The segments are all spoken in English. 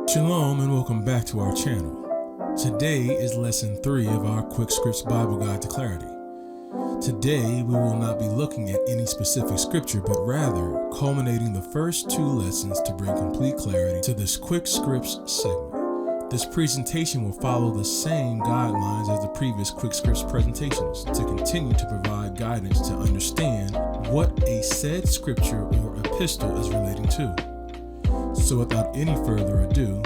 Shalom and welcome back to our channel. Today is lesson 3 of our Quick Scripts Bible Guide to Clarity. Today we will not be looking at any specific scripture, but rather culminating the first 2 lessons to bring complete clarity to this Quick Scripts segment. This presentation will follow the same guidelines as the previous Quick Scripts presentations to continue to provide guidance to understand what a said scripture or epistle is relating to. So without any further ado,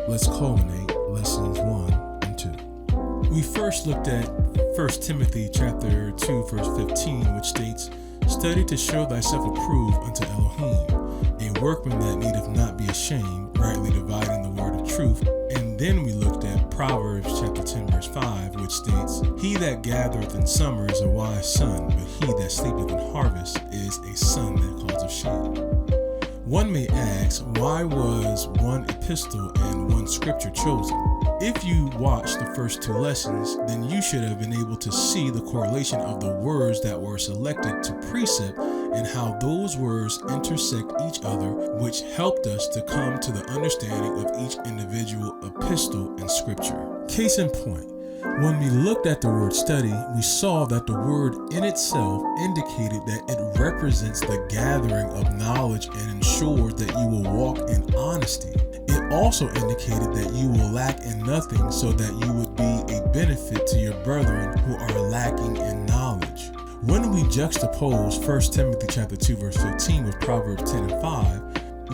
let's culminate lessons 1 and 2. We first looked at 1 Timothy chapter 2 verse 15, which states, "Study to show thyself approved unto Elohim, a workman that needeth not be ashamed, rightly dividing the word of truth." And then we looked at Proverbs chapter 10 verse 5, which states, "He that gathereth in summer is a wise son, but he that sleepeth in harvest is a son that causeth shame." One may ask, why was one epistle and one scripture chosen? If you watched the first 2 lessons, then you should have been able to see the correlation of the words that were selected to precept and how those words intersect each other, which helped us to come to the understanding of each individual epistle and scripture. Case in point, when we looked at the word study, we saw that the word in itself indicated that it represents the gathering of knowledge and ensures that you will walk in honesty. It also indicated that you will lack in nothing, so that you would be a benefit to your brethren who are lacking in knowledge. When we juxtapose 1 Timothy chapter 2 verse 15 with Proverbs 10 and 5,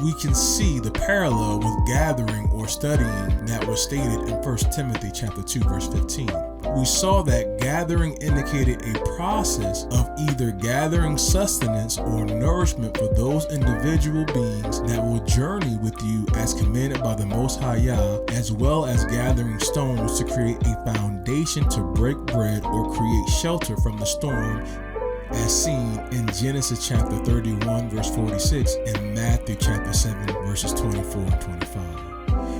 we can see the parallel with gathering or studying that was stated in 1 Timothy chapter 2 verse 15. We saw that gathering indicated a process of either gathering sustenance or nourishment for those individual beings that will journey with you as commanded by the Most High Yah, as well as gathering stones to create a foundation to break bread or create shelter from the storm, as seen in Genesis chapter 31 verse 46 and Matthew chapter 7 verses 24 and 25.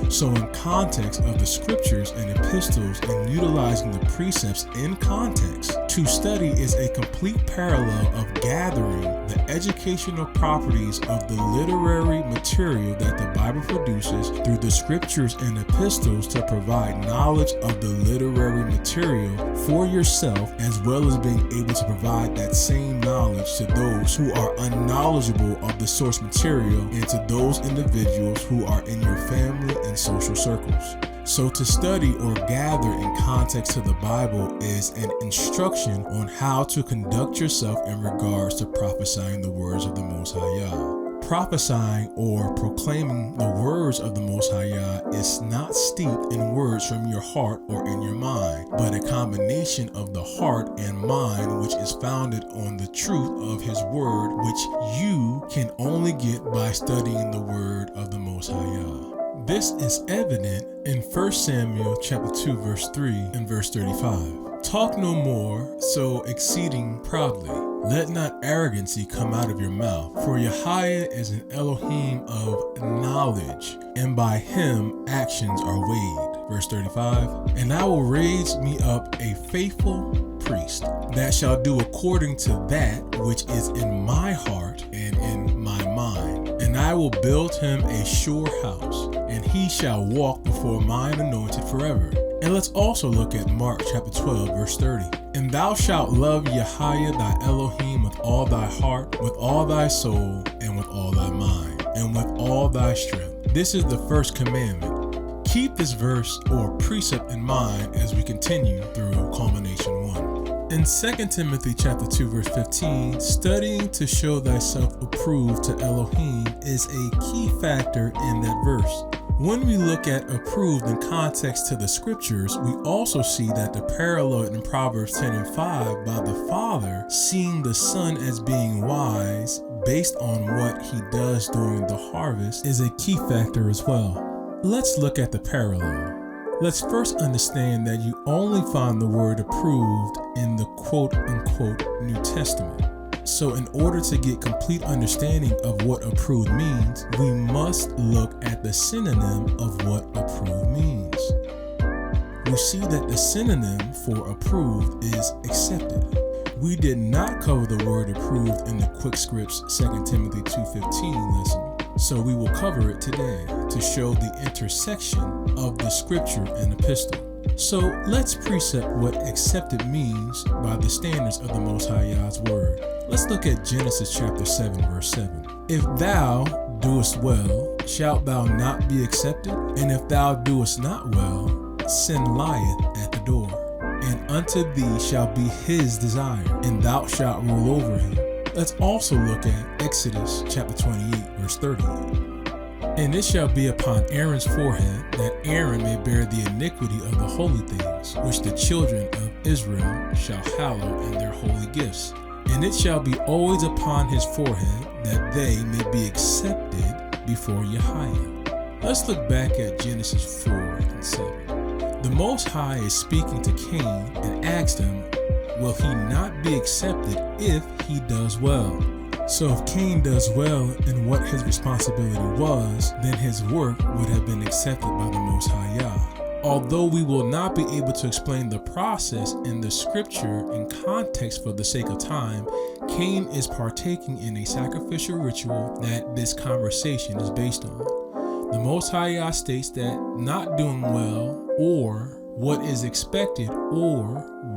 So in context of the scriptures and epistles and utilizing the precepts in context, to study is a complete parallel of gathering the educational properties of the literary material that the Bible produces through the scriptures and epistles to provide knowledge of the literary material for yourself, as well as being able to provide that same knowledge to those who are unknowledgeable of the source material and to those individuals who are in your family and social circles. So to study or gather in context to the Bible is an instruction on how to conduct yourself in regards to prophesying the words of the Most High Yah. Prophesying or proclaiming the words of the Most High Yah is not steeped in words from your heart or in your mind, but a combination of the heart and mind, which is founded on the truth of His word, which you can only get by studying the word of the Most High Yah. This is evident in 1 Samuel chapter 2 verse 3 and verse 35. "Talk no more so exceeding proudly. Let not arrogancy come out of your mouth, for Yahweh is an Elohim of knowledge, and by him actions are weighed." Verse 35, "And I will raise me up a faithful priest that shall do according to that which is in my heart and in my mind. And I will build him a sure house, and he shall walk before mine anointed forever." And let's also look at Mark chapter 12 verse 30. "And thou shalt love Yahweh thy Elohim with all thy heart, with all thy soul, and with all thy mind, and with all thy strength. This is the first commandment." Keep this verse or precept in mind as we continue through Culmination 1. In 2 Timothy chapter 2 verse 15, studying to show thyself approved to Elohim is a key factor in that verse. When we look at approved in context to the scriptures, we also see that the parallel in Proverbs 10 and 5 by the father seeing the son as being wise based on what he does during the harvest is a key factor as well. Let's look at the parallel. Let's first understand that you only find the word approved in the quote-unquote New Testament. So in order to get complete understanding of what approved means, we must look at the synonym of what approved means. We see that the synonym for approved is accepted. We did not cover the word approved in the Quick Scripts 2 Timothy 2:15 lesson. So we will cover it today to show the intersection of the scripture and epistle. So let's precept what accepted means by the standards of the Most High Yah's word. Let's look at Genesis chapter 7, verse 7. If thou doest well, shalt thou not be accepted? And if thou doest not well, sin lieth at the door, and unto thee shall be his desire, and thou shalt rule over him. Let's also look at Exodus chapter 28, verse 38. And it shall be upon Aaron's forehead, that Aaron may bear the iniquity of the holy things, which the children of Israel shall hallow in their holy gifts. And it shall be always upon his forehead, that they may be accepted before Yahweh. Let's look back at Genesis 4 and 7. The Most High is speaking to Cain and asked him, will he not be accepted if he does well? So if Cain does well in what his responsibility was, then his work would have been accepted by the Most High Yah. Although we will not be able to explain the process in the scripture and context for the sake of time, Cain is partaking in a sacrificial ritual that this conversation is based on. The Most High Yah states that not doing well, or what is expected, or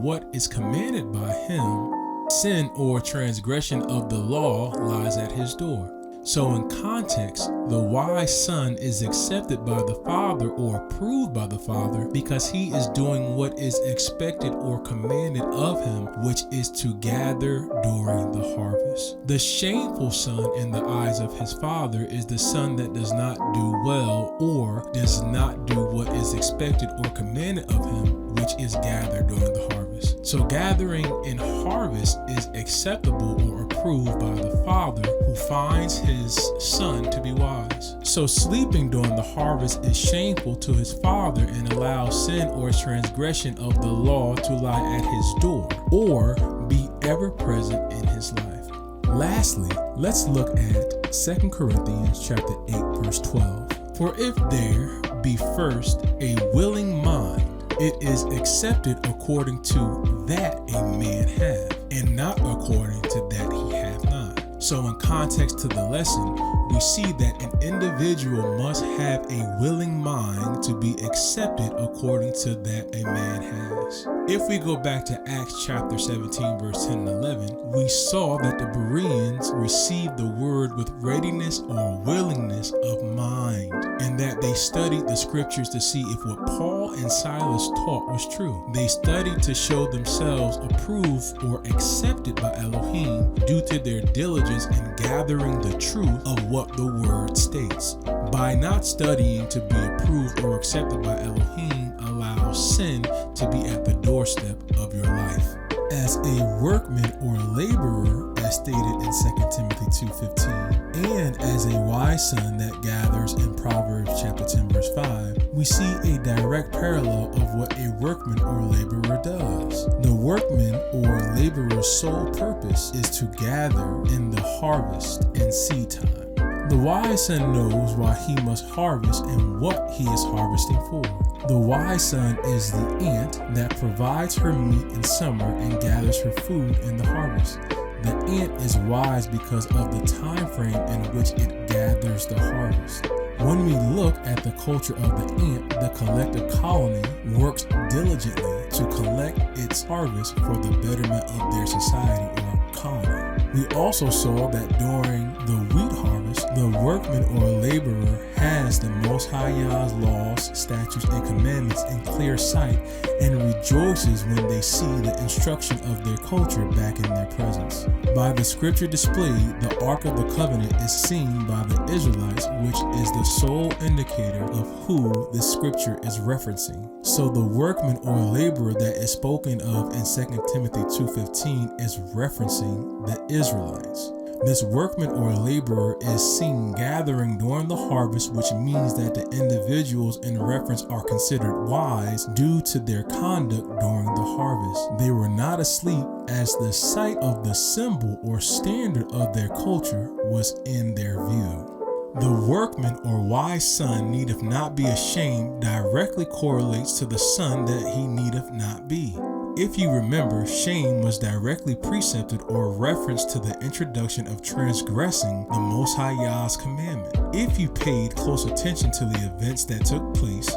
what is commanded by him, sin or transgression of the law lies at his door. So in context, the wise son is accepted by the father or approved by the father because he is doing what is expected or commanded of him, which is to gather during the harvest. The shameful son in the eyes of his father is the son that does not do well or does not do what is expected or commanded of him, which is gather during the harvest. So gathering in harvest is acceptable or approved by the father who finds his son to be wise. So sleeping during the harvest is shameful to his father and allows sin or transgression of the law to lie at his door or be ever present in his life. Lastly, let's look at 2 Corinthians chapter 8, verse 12. For if there be first a willing mind, it is accepted according to that a man have, and not according to that he hath not. So in context to the lesson, we see that an individual must have a willing mind to be accepted according to that a man has. If we go back to Acts chapter 17, verse 10 and 11, we saw that the Bereans received the word with readiness or willingness of mind, and that they studied the scriptures to see if what Paul and Silas taught was true. They studied to show themselves approved or accepted by Elohim due to their diligence in gathering the truth of what the word states. By not studying to be approved or accepted by Elohim allows sin to be at the doorstep of your life. As a workman or laborer, as stated in 2 Timothy 2:15, and as a wise son that gathers in Proverbs chapter 10 verse 5, we see a direct parallel of what a workman or laborer does. The workman or laborer's sole purpose is to gather in the harvest and seed time. The wise son knows why he must harvest and what he is harvesting for. The wise son is the ant that provides her meat in summer and gathers her food in the harvest. The ant is wise because of the time frame in which it gathers the harvest. When we look at the culture of the ant, the collective colony works diligently to collect its harvest for the betterment of their society or colony. We also saw that during the wheat harvest, the workman or laborer has the Most High Yah's laws, statutes, and commandments in clear sight and rejoices when they see the instruction of their culture back in their presence. By the scripture displayed, the Ark of the Covenant is seen by the Israelites, which is the sole indicator of who this scripture is referencing. So the workman or laborer that is spoken of in 2 Timothy 2:15 is referencing the Israelites. This workman or laborer is seen gathering during the harvest, which means that the individuals in reference are considered wise due to their conduct during the harvest. They were not asleep, as the sight of the symbol or standard of their culture was in their view. The workman or wise son needeth not be ashamed directly correlates to the son that he needeth not be. If you remember, shame was directly precepted or referenced to the introduction of transgressing the Most High Yah's commandment. If you paid close attention to the events that took place,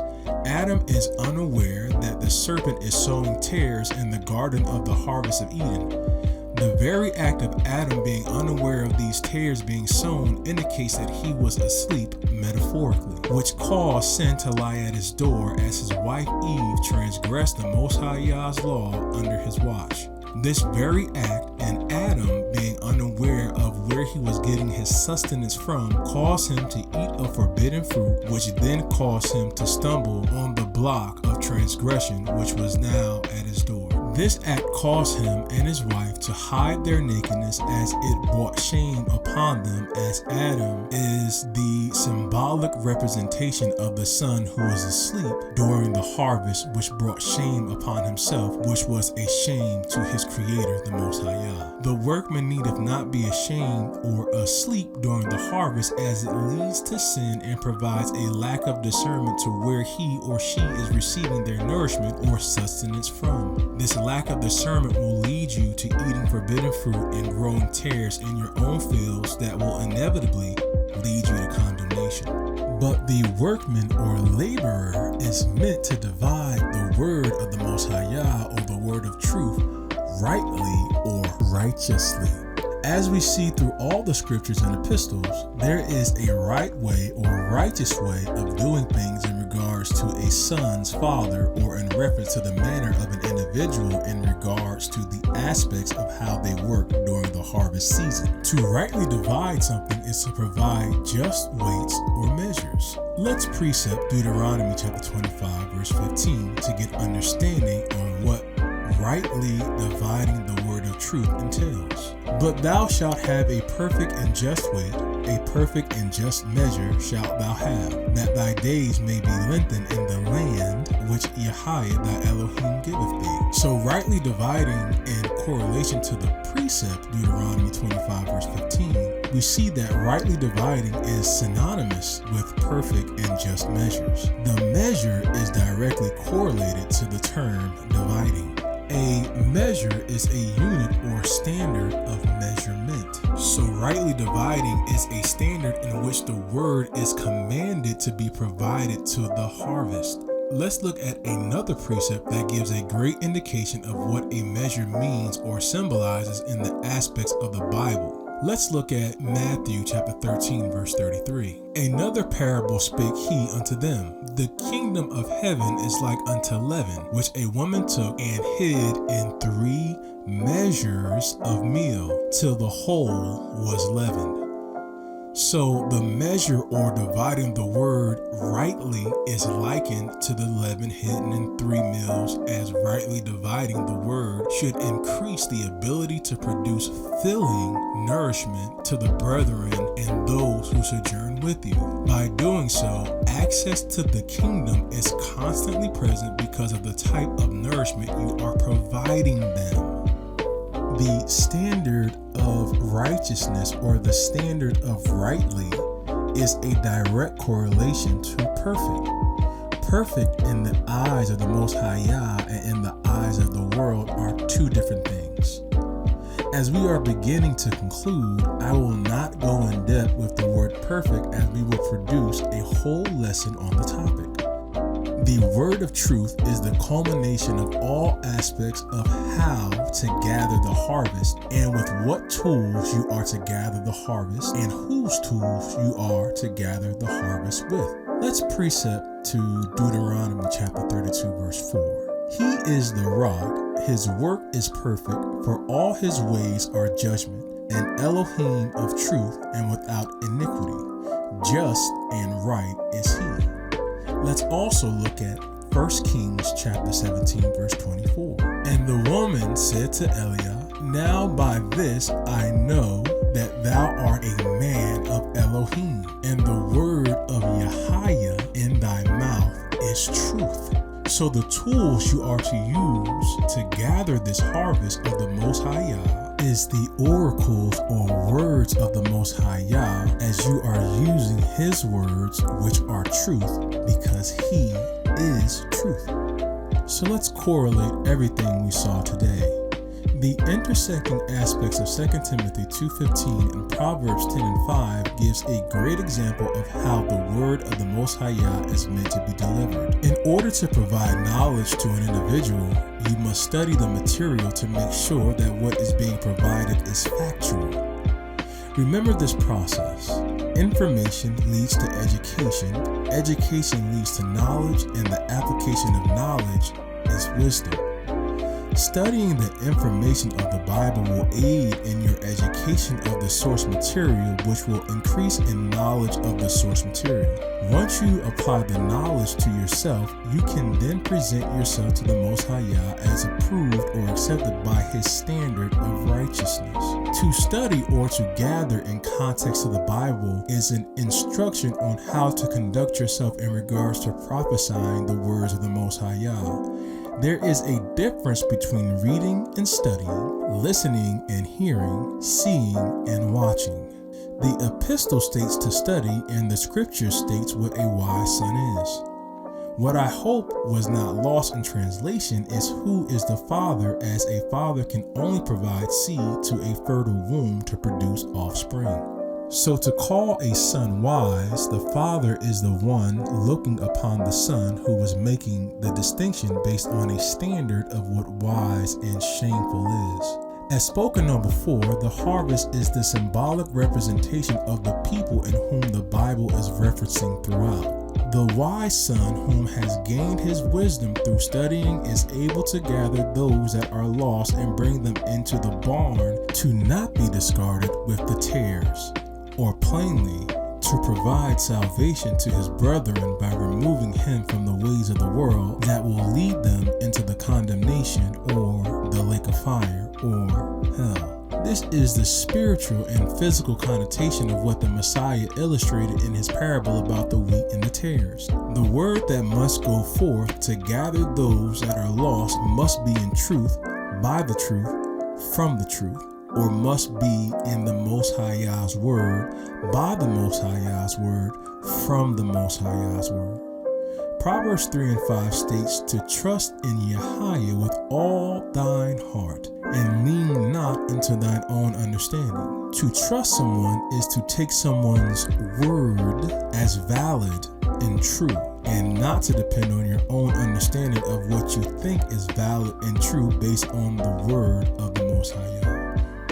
Adam is unaware that the serpent is sowing tares in the garden of the harvest of Eden. The very act of Adam being unaware of these tares being sown indicates that he was asleep metaphorically, which caused sin to lie at his door as his wife Eve transgressed the Most High Yah's law under his watch. This very act and Adam being unaware of where he was getting his sustenance from caused him to eat of forbidden fruit, which then caused him to stumble on the block of transgression which was now at his door. This act caused him and his wife to hide their nakedness as it brought shame upon them, as Adam is the symbolic representation of the son who was asleep during the harvest, which brought shame upon himself, which was a shame to his creator, the Most High Yah. The workman needeth not be ashamed or asleep during the harvest, as it leads to sin and provides a lack of discernment to where he or she is receiving their nourishment or sustenance from. This lack of discernment will lead you to eating forbidden fruit and growing tares in your own fields that will inevitably lead you to condemnation. But the workman or laborer is meant to divide the word of the Most High Yah, or the word of truth, rightly or righteously. As we see through all the scriptures and epistles, there is a right way or righteous way of doing things in regards to a son's father, or in reference to the manner of an individual in regards to the aspects of how they work during the harvest season. To rightly divide something is to provide just weights or measures. Let's precept Deuteronomy chapter 25 verse 15 to get understanding on what rightly dividing the word of truth entails. But thou shalt have a perfect and just weight, a perfect and just measure shalt thou have, that thy days may be lengthened in the land which Yahweh thy Elohim giveth thee. So rightly dividing in correlation to the precept Deuteronomy 25 verse 15, we see that rightly dividing is synonymous with perfect and just measures. The measure is directly correlated to the term dividing. A measure is a unit or standard of measurement. So rightly dividing is a standard in which the word is commanded to be provided to the harvest. Let's look at another precept that gives a great indication of what a measure means or symbolizes in the aspects of the Bible. Let's look at Matthew chapter 13 verse 33. Another parable spake he unto them, the kingdom of heaven is like unto leaven, which a woman took and hid in 3 measures of meal, till the whole was leavened. So the measure or dividing the word rightly is likened to the leaven hidden in 3 meals, as rightly dividing the word should increase the ability to produce filling nourishment to the brethren and those who sojourn with you. By doing so, access to the kingdom is constantly present because of the type of nourishment you are providing them. The standard of righteousness, or the standard of rightly, is a direct correlation to perfect. Perfect in the eyes of the Most High Yah and in the eyes of the world are 2 different things. As we are beginning to conclude, I will not go in depth with the word perfect, as we will produce a whole lesson on the topic. The word of truth is the culmination of all aspects of how to gather the harvest, and with what tools you are to gather the harvest, and whose tools you are to gather the harvest with. Let's precept to Deuteronomy chapter 32 verse 4. He is the rock, his work is perfect, for all his ways are judgment, an Elohim of truth and without iniquity. Just and right is he. Let's also look at 1 Kings chapter 17 verse 24. And the woman said to Eliah, now by this I know that thou art a man of Elohim, and the word of Yahweh in thy mouth is truth. So the tools you are to use to gather this harvest of the Most High Yah is the oracles or words of the Most High Yah, as you are using his words, which are truth, because he is truth. So let's correlate everything we saw today. The intersecting aspects of 2 Timothy 2:15 and Proverbs 10:5 gives a great example of how the word of the Most High Yah is meant to be delivered. In order to provide knowledge to an individual, you must study the material to make sure that what is being provided is factual. Remember this process. Information leads to education, education leads to knowledge, and the application of knowledge is wisdom. Studying the information of the Bible will aid in your education of the source material, which will increase in knowledge of the source material. Once you apply the knowledge to yourself, you can then present yourself to the Most High Yah as approved or accepted by His standard of righteousness. To study or to gather in context of the Bible is an instruction on how to conduct yourself in regards to prophesying the words of the Most High Yah. There is a difference between reading and studying, listening and hearing, seeing and watching. The epistle states to study, and the scripture states what a wise son is. What I hope was not lost in translation is who is the father, as a father can only provide seed to a fertile womb to produce offspring. So to call a son wise, the father is the one looking upon the son who was making the distinction based on a standard of what wise and shameful is. As spoken of before, the harvest is the symbolic representation of the people in whom the Bible is referencing throughout. The wise son whom has gained his wisdom through studying is able to gather those that are lost and bring them into the barn to not be discarded with the tares. Or plainly, to provide salvation to his brethren by removing him from the ways of the world that will lead them into the condemnation or the lake of fire or hell. This is the spiritual and physical connotation of what the Messiah illustrated in his parable about the wheat and the tares. The word that must go forth to gather those that are lost must be in truth, by the truth, from the truth, or must be in the Most High Yah's word, by the Most High Yah's word, from the Most High Yah's word. Proverbs 3:5 states to trust in Yahweh with all thine heart, and lean not into thine own understanding. To trust someone is to take someone's word as valid and true, and not to depend on your own understanding of what you think is valid and true based on the word of the Most High Yah.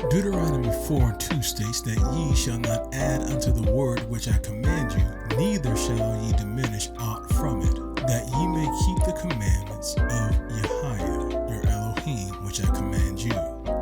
Deuteronomy 4:2 states that ye shall not add unto the word which I command you, neither shall ye diminish aught from it, that ye may keep the commandments of Yahweh, your Elohim, which I command you.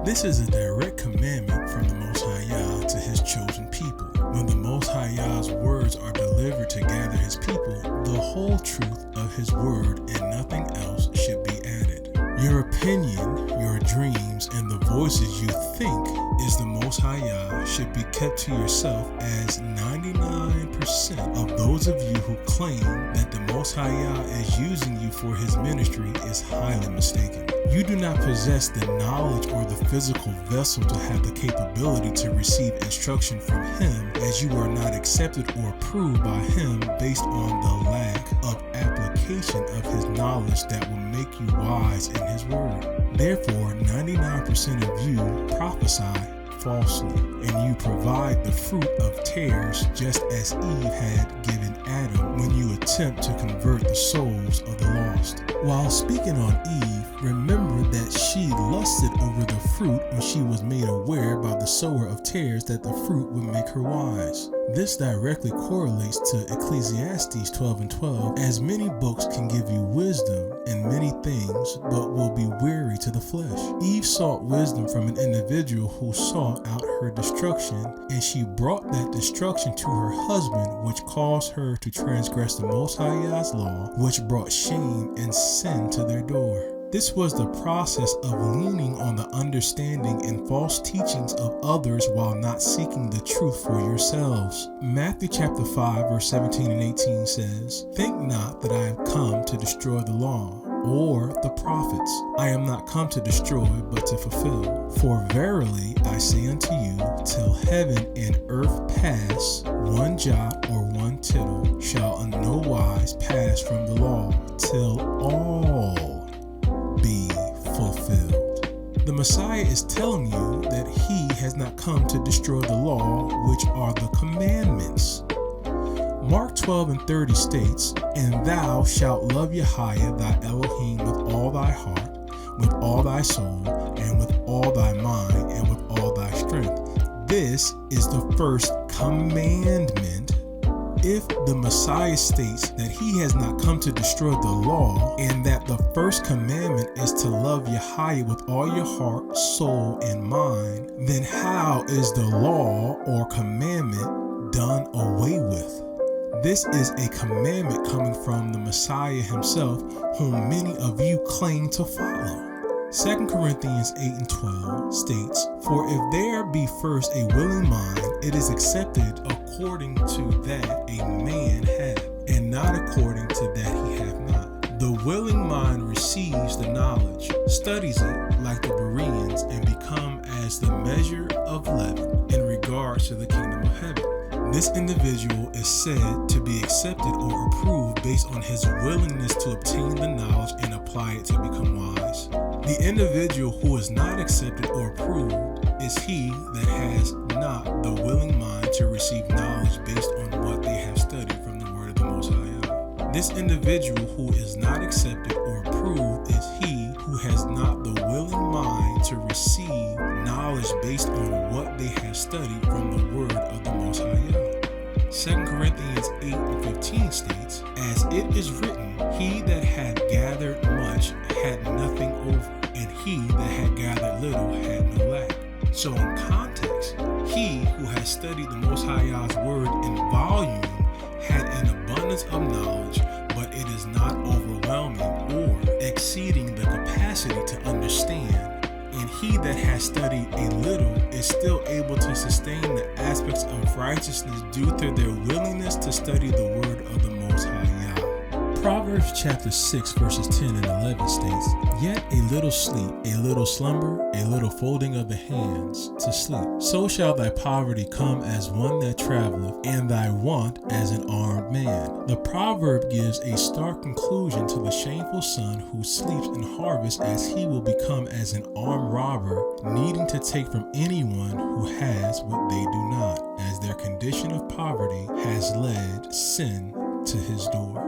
This is a direct commandment from the Most High Yah to his chosen people. When the Most High Yah's words are delivered to gather his people, the whole truth of his word and nothing else should be added. Your opinion, your dreams, and the voices you think is the Most High Yah should be kept to yourself, as 99% of those of you who claim that the Most High Yah is using you for his ministry is highly mistaken. You do not possess the knowledge or the physical vessel to have the capability to receive instruction from him, as you are not accepted or approved by him based on the lack of application of his knowledge that will make you wise in his word. Therefore, 99% of you prophesy falsely, and you provide the fruit of tares, just as Eve had given Adam when you attempt to convert the souls of the lost. While speaking on Eve, remember that she lusted over the fruit when she was made aware by the sower of tares that the fruit would make her wise. This directly correlates to Ecclesiastes 12:12, as many books can give you wisdom in many things, but will be weary to the flesh. Eve sought wisdom from an individual who sought out her destruction, and she brought that destruction to her husband, which caused her to transgress the Most High Yah's law, which brought shame and sin to their door. This was the process of leaning on the understanding and false teachings of others while not seeking the truth for yourselves. Matthew chapter 5 verse 17 and 18 says, "Think not that I have come to destroy the law or the prophets. I am not come to destroy, but to fulfill. For verily I say unto you, till heaven and earth pass, one jot or one tittle shall in no wise pass from the law, till all The Messiah is telling you that he has not come to destroy the law, which are the commandments. Mark 12:30 states, "And thou shalt love Yahweh thy Elohim with all thy heart, with all thy soul, and with all thy mind, and with all thy strength. This is the first commandment." If the Messiah states that he has not come to destroy the law, and that the first commandment is to love Yahweh with all your heart, soul, and mind, then how is the law or commandment done away with? This is a commandment coming from the Messiah himself, whom many of you claim to follow. 2 Corinthians 8:12 states, "For if there be first a willing mind, it is accepted according to that a man hath, and not according to that he hath not." The willing mind receives the knowledge, studies it like the Bereans, and become as the measure of leaven in regards to the kingdom of heaven. This individual is said to be accepted or approved based on his willingness to obtain the knowledge and apply it to become wise. The individual who is not accepted or approved is he that has not the willing mind to receive knowledge based on what they have studied from the word of the Most High. This individual who is not accepted or approved is he who has not the willing mind to receive knowledge based on what they have studied from the word of the Most High. 2 Corinthians 8:15 states, "As it is written, he that had gathered much had nothing over, and he that had gathered little had no lack." So in context, he who has studied the Most High's word in volume had an abundance of knowledge, but it is not overwhelming or exceeding the capacity to understand. And he that has studied a little is still able to sustain the aspects of righteousness due to their willingness to study the word of the Most High Yah. Proverbs chapter 6 verses 10 and 11 states, "Yet a little sleep, a little slumber, a little folding of the hands to sleep. So shall thy poverty come as one that traveleth, and thy want as an armed man." The proverb gives a stark conclusion to the shameful son who sleeps in harvest, as he will become as an armed robber, needing to take from anyone who has what they do not, as their condition of poverty has led sin to his door.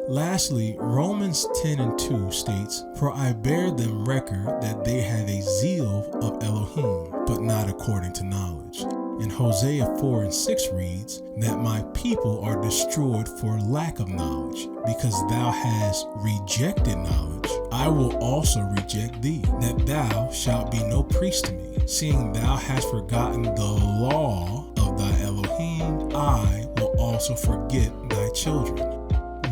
Lastly, Romans 10:2 states, "For I bear them record that they have a zeal of Elohim, but not according to knowledge." And Hosea 4:6 reads, "That my people are destroyed for lack of knowledge, because thou hast rejected knowledge. I will also reject thee, that thou shalt be no priest to me. Seeing thou hast forgotten the law of thy Elohim, I will also forget thy children."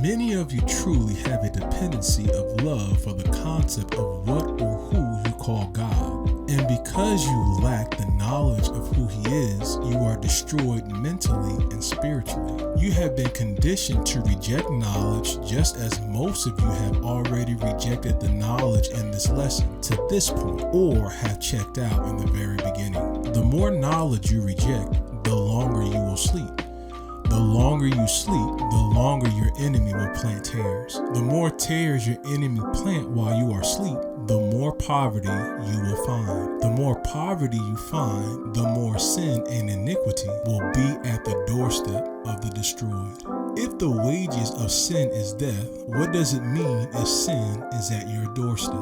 Many of you truly have a dependency of love for the concept of what or who you call God. And because you lack the knowledge of who he is, you are destroyed mentally and spiritually. You have been conditioned to reject knowledge, just as most of you have already rejected the knowledge in this lesson to this point, or have checked out in the very beginning. The more knowledge you reject, the longer you will sleep. The longer you sleep, the longer your enemy will plant tares. The more tares your enemy plant while you are asleep, the more poverty you will find. The more poverty you find, the more sin and iniquity will be at the doorstep of the destroyed. If the wages of sin is death, what does it mean if sin is at your doorstep?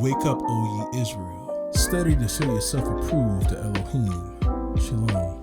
Wake up, O ye Israel. Study to show yourself approved to Elohim. Shalom.